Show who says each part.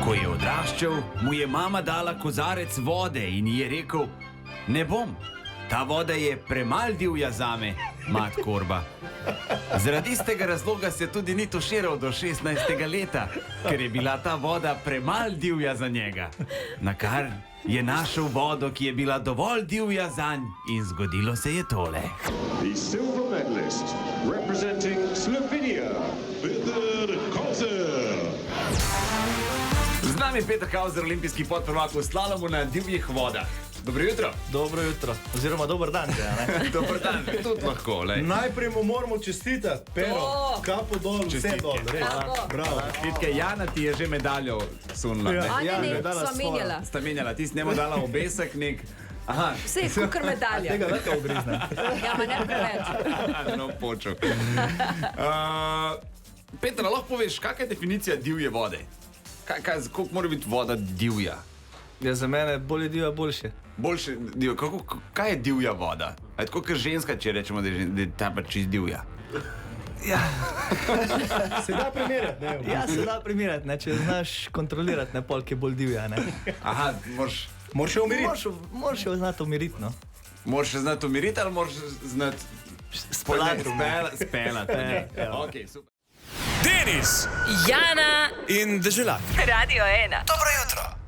Speaker 1: Ko je odraščal, mu je mama dala kozarec vode in ji je rekel: "Ne bom, ta voda je premal divja zame, mat Korba." Zaradi istega razloga se tudi ni tuširal do 16. leta, ker je bila ta voda premal divja za njega. Nakar je našel vodo, ki je bila dovolj divja zanj, in zgodilo se je tole.
Speaker 2: The silver medalist representing Slovenia, Peter Kauser.
Speaker 1: Z nami je Peter Kauser, olimpijski podprvak v slalomu na divjih vodah. Dobro jutro.
Speaker 3: Dobro jutro, oziroma dober dan, že, ne?
Speaker 1: Dober dan, tudi lahko, lej.
Speaker 4: Najprej mu moramo čestitati, Pero, kapo dol, vse
Speaker 1: Čestitke.
Speaker 4: dol, res. Bravo.
Speaker 1: Čestitke, Jana ti je že medaljo sunila.
Speaker 4: Ja.
Speaker 1: ne?
Speaker 5: A
Speaker 3: Ja,
Speaker 5: ne,
Speaker 3: je dala
Speaker 5: sva
Speaker 3: svojo.
Speaker 5: menjala.
Speaker 1: Sta menjala, ti si njemu dala obesek nek. Aha,
Speaker 5: Vse, kukar medalja.
Speaker 3: Tega lahko ugriznem.
Speaker 5: Ja, ma ne preveč.
Speaker 1: no počel. Petra, lahko poveš, kakšna je definicija divje vode? Koliko mora biti voda divja?
Speaker 3: Ja, za mene bolje divja boljše.
Speaker 1: Boljše divja, kaj je divja voda? A je tako, kot ženska, če rečemo, da je ta pač čist divja.
Speaker 4: Se da primerjati, ne?
Speaker 3: Ja, se da primerjati, ne? Če znaš kontrolirati, ne, polk je bolj divja, ne?
Speaker 1: Aha, moraš
Speaker 4: Moraš jo umiriti.
Speaker 3: Moraš jo znati umiriti, no.
Speaker 1: se znati umiriti ali moraš znati
Speaker 3: Spelati.
Speaker 1: spelati.
Speaker 3: Ja.
Speaker 1: Ok, super.
Speaker 6: Denis
Speaker 7: Jana
Speaker 6: in Deželak.
Speaker 7: Radio 1.
Speaker 6: Dobro jutro.